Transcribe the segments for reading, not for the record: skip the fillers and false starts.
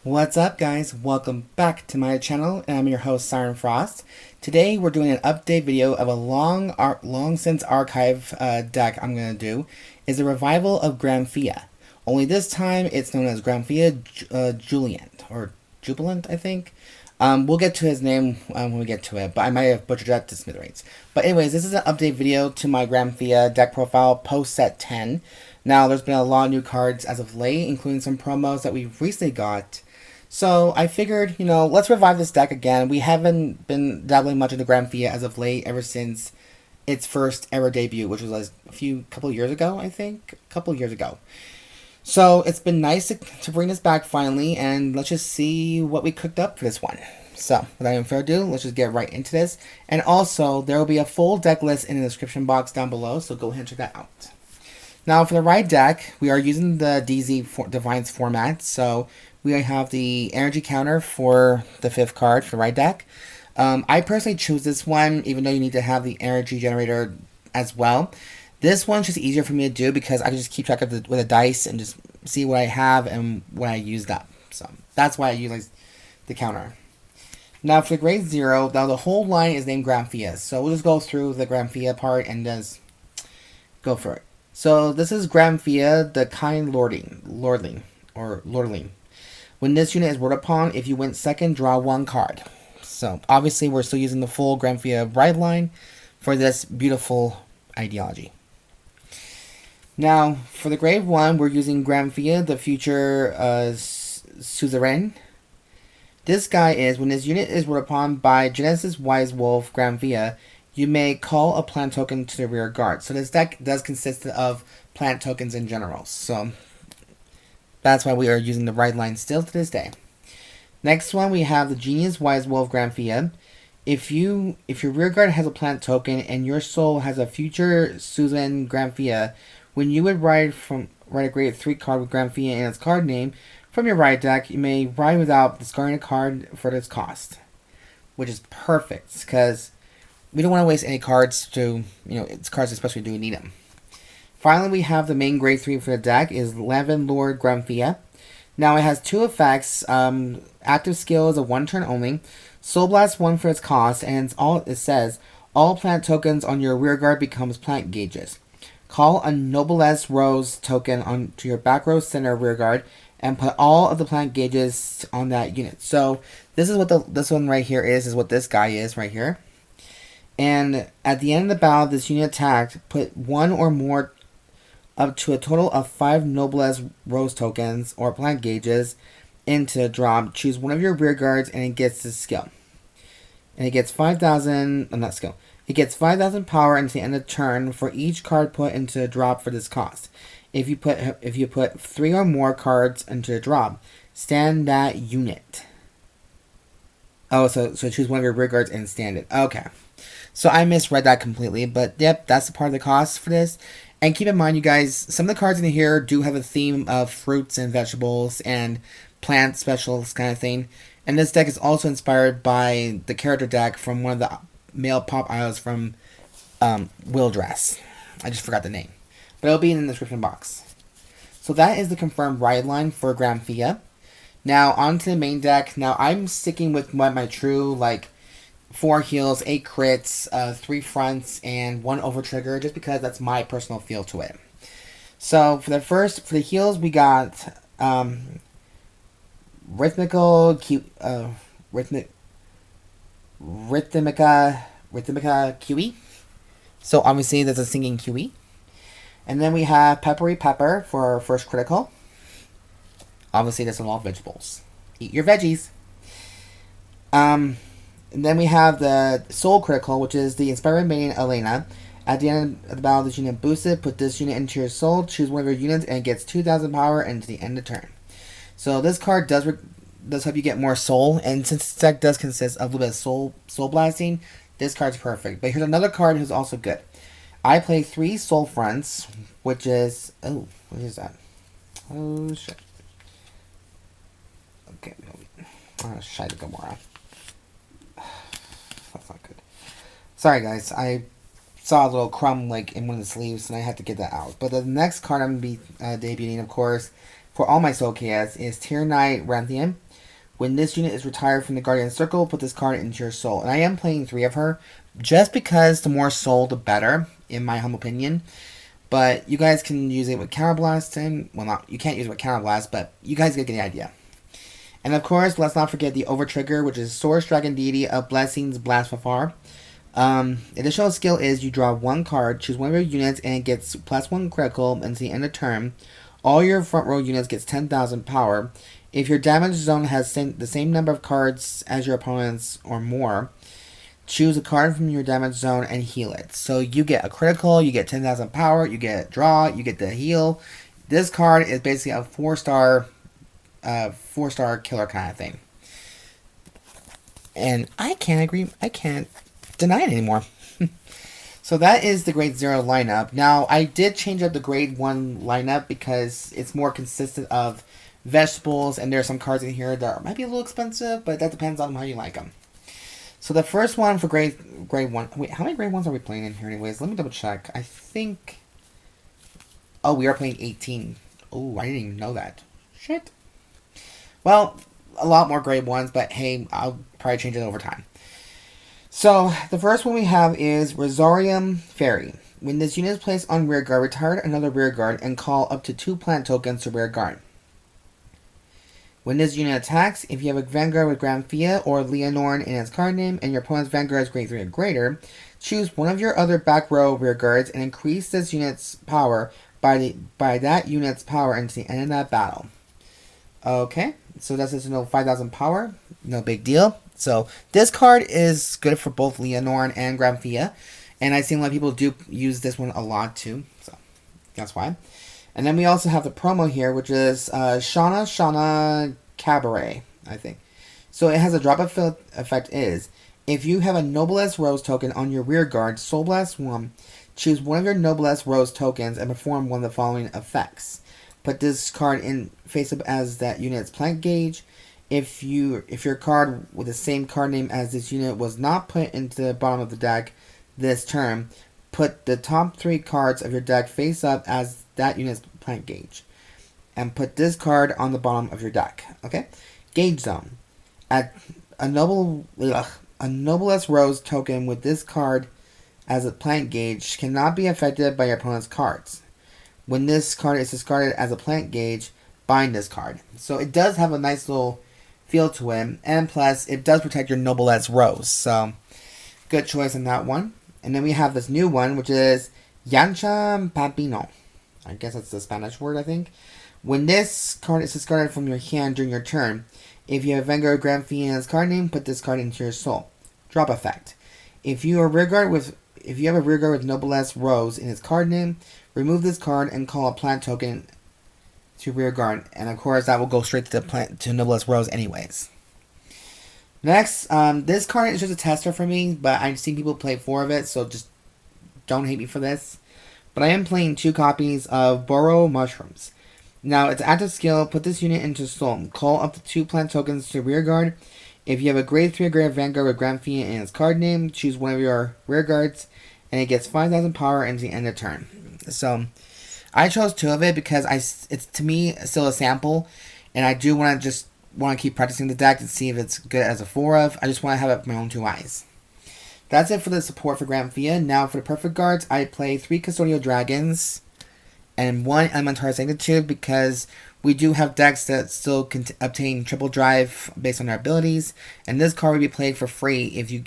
What's up, guys? Welcome back to my channel, and I'm your host, Siren Frost. Today we're doing an update video of a long since archive deck I'm going to do, is a revival of Granfia. Only this time it's known as Granfia Julament, or Jubilant, I think. We'll get to his name when we get to it, but I might have butchered that to smithereens. But anyways, this is an update video to my Granfia deck profile post set 10. Now, there's been a lot of new cards as of late, including some promos that we recently got. So I figured, let's revive this deck again. We haven't been dabbling much into Granfia as of late, ever since its first ever debut, which was like couple years ago, I think. A couple years ago. So it's been nice to bring this back finally, and let's just see what we cooked up for this one. So, without any further ado, let's just get right into this. And also, there will be a full deck list in the description box down below, so go ahead and check that out. Now, for the right deck, we are using the DZ Divines format, so we have the energy counter for the 5th card for the right deck. I personally choose this one, even though you need to have the energy generator as well. This one's just easier for me to do because I can just keep track of with a dice and just see what I have and what I used up. So that's why I use the counter. Now for the grade 0, now the whole line is named Granfia. So we'll just go through the Granfia part and just go for it. So this is Granfia, the kind Lordling. When this unit is rolled upon, if you win second, draw 1 card. So obviously we're still using the full Granfia ride line for this beautiful ideology. Now, for the grade 1, we're using Granfia, the future Suzerain. This guy is, when this unit is rolled upon by Genesis Wise Wolf Granfia, you may call a plant token to the rear guard. So this deck does consist of plant tokens in general. So that's why we are using the right line still to this day. Next one, we have the Genius Wise Wolf Granfia. If your rear guard has a plant token and your soul has a future Suzerain Granfia, when you would write a grade 3 card with Granfia and its card name from your right deck, you may write without discarding a card for this cost, which is perfect because we don't want to waste any cards to, it's cards especially do we need them. Finally, we have the main grade 3 for the deck is Lavien Lord Granfia. Now it has 2 effects. Active skill is a 1 turn only. Soul Blast 1 for its cost, and it says all plant tokens on your rear guard becomes plant gauges. Call a Noblesserose token onto your back row center rear guard and put all of the plant gauges on that unit. So this is what this one right here is what this guy is right here. And at the end of the battle, this unit attacked, put 1 or more up to a total of 5 Noblesserose tokens or plant gauges into the drop. Choose one of your rear guards and it gets this skill. And it gets 5,000, not skill. It gets 5,000 power until the end of turn for each card put into the drop for this cost. If you put 3 or more cards into the drop, stand that unit. Oh, so choose one of your rear guards and stand it. Okay. So I misread that completely, but yep, that's the part of the cost for this. And keep in mind, you guys, some of the cards in here do have a theme of fruits and vegetables and plant specials kind of thing. And this deck is also inspired by the character deck from one of the male pop idols from Will Dress. I just forgot the name. But it'll be in the description box. So that is the confirmed ride line for Granfia. Now, on to the main deck. Now, I'm sticking with my true, 4 heals, 8 crits, 3 fronts, and 1 over trigger, just because that's my personal feel to it. So for the heals, we got Rythimica Kiwi. So obviously there's a singing Kiwi. And then we have Peppery Pepper for our first critical. Obviously that's a lot of vegetables. Eat your veggies. And then we have the Soul Critical, which is the Inspiring Maiden Alana. At the end of the battle, this unit boosted. Put this unit into your soul. Choose one of your units, and it gets 2,000 power into the end of turn. So this card does help you get more soul. And since this deck does consist of a little bit of soul blasting, this card's perfect. But here's another card who's also good. I play 3 soul fronts, which is... Oh, what is that? Oh, shit. Okay, Shida Gamora. That's not good. Sorry, guys. I saw a little crumb in one of the sleeves, and I had to get that out. But the next card I'm going to be debuting, of course, for all my Stoicheias is Tier Knight Radien. When this unit is retired from the Guardian Circle, put this card into your soul. And I am playing 3 of her, just because the more soul, the better, in my humble opinion. But you guys can use it with Counterblast, and, well, not, you can't use it with Counterblast, but you guys get the idea. And of course, let's not forget the Overtrigger, which is Source Dragon Deity of Blessings, Blessfavor. Additional skill is you draw 1 card, choose one of your units, and it gets +1 critical until the end of turn. All your front row units gets 10,000 power. If your damage zone has the same number of cards as your opponent's or more, choose a card from your damage zone and heal it. So you get a critical, you get 10,000 power, you get draw, you get the heal. This card is basically a 4-star killer kind of thing. And I can't deny it anymore. So that is the grade 0 lineup. Now, I did change up the grade 1 lineup because it's more consistent of vegetables, and there are some cards in here that might be a little expensive, but that depends on how you like them. So the first one for grade 1... Wait, how many grade 1s are we playing in here anyways? Let me double check. I think... Oh, we are playing 18. Oh, I didn't even know that. Shit. Well, a lot more grade 1s, but hey, I'll probably change it over time. So, the first one we have is Rosarium Fairy. When this unit is placed on rearguard, retire another rearguard and call up to 2 plant tokens to rearguard. When this unit attacks, if you have a Vanguard with Granfia or Leonorn in its card name, and your opponent's Vanguard is grade 3 or greater, choose one of your other back row rearguards and increase this unit's power by that unit's power until the end of that battle. Okay, so that's just 5,000 power, no big deal. So this card is good for both Leonorn and Granfia, and I've seen a lot of people do use this one a lot too, so that's why. And then we also have the promo here, which is Shawa-Shawa Caboure, I think. So it has a drop effect is, if you have a Noblesserose token on your rear guard, Soul Blast 1, choose one of your Noblesserose tokens and perform one of the following effects. Put this card in face up as that unit's plant gauge. If your card with the same card name as this unit was not put into the bottom of the deck this turn, put the top 3 cards of your deck face up as that unit's plant gauge. And put this card on the bottom of your deck. Okay? Gauge zone. At a Noblesserose token with this card as a plant gauge cannot be affected by your opponent's cards. When this card is discarded as a plant gauge, bind this card. So it does have a nice little feel to it, and plus it does protect your Noblesserose. So good choice on that one. And then we have this new one, which is Yancha Pepino. I guess that's the Spanish word, I think. When this card is discarded from your hand during your turn, if you have Vanguard Granfia's card name, put this card into your soul. Drop effect. If you have a rearguard with Noblesserose in its card name, remove this card and call a plant token to rearguard. And of course, that will go straight to Noblesserose anyways. Next, this card is just a tester for me, but I've seen people play 4 of it, so just don't hate me for this. But I am playing 2 copies of Burrow Mushrooms. Now, it's active skill, put this unit into soul. Call up to 2 plant tokens to rearguard. If you have a grade 3 or greater Vanguard with Granfia in its card name, choose one of your rearguards, and it gets 5,000 power into the end of turn. So, I chose 2 of it because it's to me still a sample, and I do want to keep practicing the deck to see if it's good as a 4 of. I just want to have it with my own 2 eyes. That's it for the support for Granfia. Now for the perfect guards, I play 3 Custodial Dragons and 1 Elementaria Sanctitude because we do have decks that still can obtain triple drive based on their abilities, and this card will be played for free if your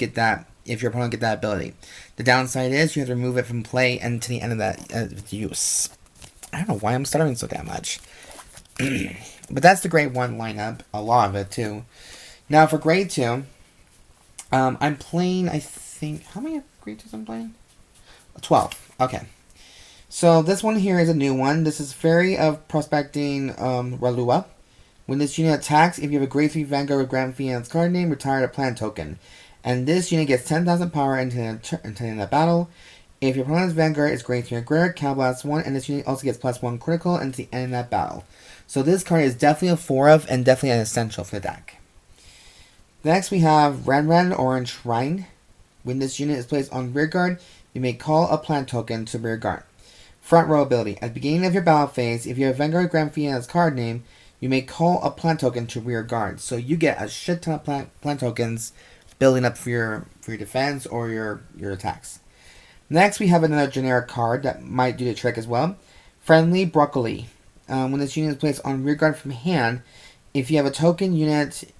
opponent get that ability. The downside is you have to remove it from play and to the end of that use. I don't know why I'm stuttering so damn much. But that's the grade 1 lineup, a lot of it too. Now for grade 2, I'm playing, I think, how many grade 2s I'm playing? 12, okay. So this one here is a new one. This is Fairy of Prespecting Roallua. When this unit attacks, if you have a grade 3 Vanguard with Granfia's card name, retire a plant token. And this unit gets 10,000 power until the end of battle. If your opponent's Vanguard is grade 3 or greater, Counterblast 1, and this unit also gets +1 critical until the end of that battle. So this card is definitely a 4 of, and definitely an essential for the deck. Next we have Ranran Orangerine. When this unit is placed on rearguard, you may call a plant token to rearguard. Front row ability. At the beginning of your battle phase, if you have Vanguard Granfia's card name, you may call a plant token to rear guard. So you get a shit ton of plant tokens building up for your defense or your attacks. Next, we have another generic card that might do the trick as well. Friendly Broccoli. When this unit is placed on rear guard from hand, if you have a token unit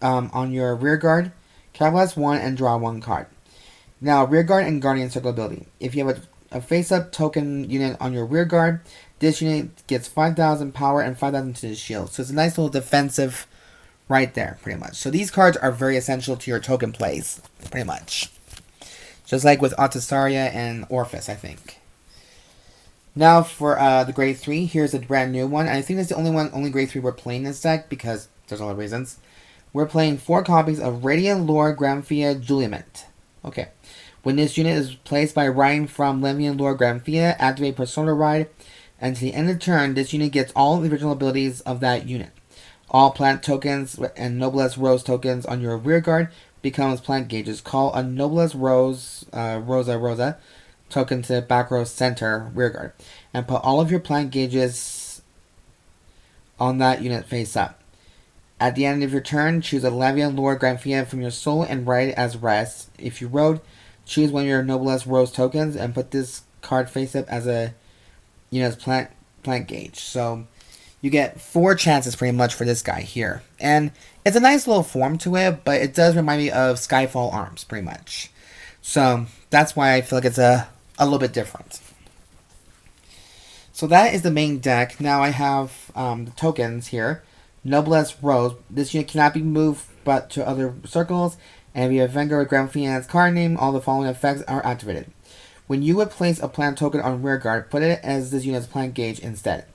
on your rear guard, capitalize 1 and draw 1 card. Now, rear guard and Guardian Circle ability. If you have a face-up token unit on your rear guard, this unit gets 5,000 power and 5,000 to the shield. So it's a nice little defensive right there, pretty much. So these cards are very essential to your token plays, pretty much. Just like with Altasaria and Orphis, I think. Now for the grade 3, here's a brand new one. And I think that's the only grade 3 we're playing this deck because there's a lot of reasons. We're playing 4 copies of Radien Lord Granfia Julament. Okay. When this unit is placed by riding from Lavien Lord Granfia, activate Persona Ride, and to the end of the turn, this unit gets all the original abilities of that unit. All plant tokens and Noblesserose tokens on your rear guard becomes plant gauges. Call a Noblesserose Rosa token to back row center rear guard, and put all of your plant gauges on that unit face up. At the end of your turn, choose a Lavien Lord Granfia from your soul and ride it as rest. If you rode, choose one of your Noblesserose tokens and put this card face up as a unit's plant gauge. So you get 4 chances pretty much for this guy here. And it's a nice little form to it, but it does remind me of Skyfall Arms pretty much. So that's why I feel like it's a little bit different. So that is the main deck. Now I have the tokens here. Noblesserose. This unit cannot be moved but to other circles. And if you have Vanguard with Granfia's card name, all the following effects are activated. When you would place a plant token on rear guard, put it as this unit's plant gauge instead.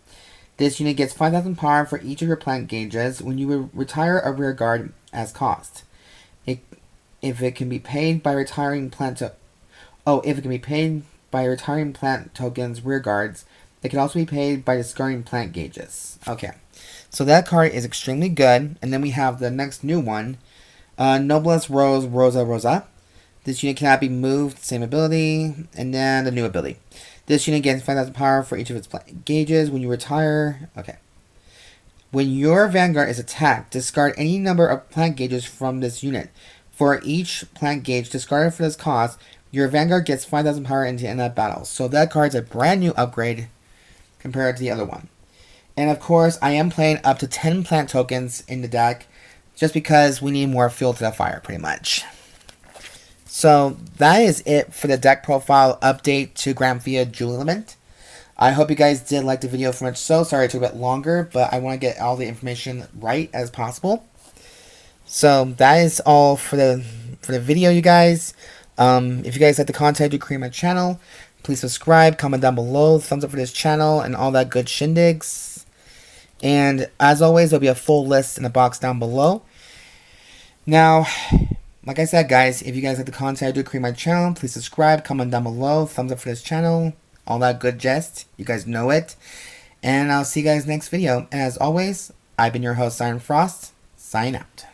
This unit gets 5,000 power for each of your plant gauges when you would retire a rear guard as cost. If it can be paid by retiring plant tokens rear guards, it can also be paid by discarding plant gauges. Okay, so that card is extremely good. And then we have the next new one, Noblesserose Rosa. This unit cannot be moved, same ability, and then the new ability. This unit gains 5,000 power for each of its plant gauges when you retire. Okay. When your Vanguard is attacked, discard any number of plant gauges from this unit. For each plant gauge discarded for this cost, your Vanguard gets 5,000 power into the end of that battle. So that card's a brand new upgrade compared to the other one. And of course, I am playing up to 10 plant tokens in the deck just because we need more fuel to the fire, pretty much. So that is it for the deck profile update to Granfia Julament. I hope you guys did like the video for much so. Sorry it took a bit longer, but I want to get all the information right as possible. So that is all for the video, you guys. If you guys like the content, do create my channel. Please subscribe, comment down below, thumbs up for this channel, and all that good shindigs. And as always, there'll be a full list in the box down below. Now, like I said, guys, if you guys like the content, do create my channel. Please subscribe, comment down below, thumbs up for this channel, all that good jest. You guys know it. And I'll see you guys next video. And as always, I've been your host, Siren Frost. Sign out.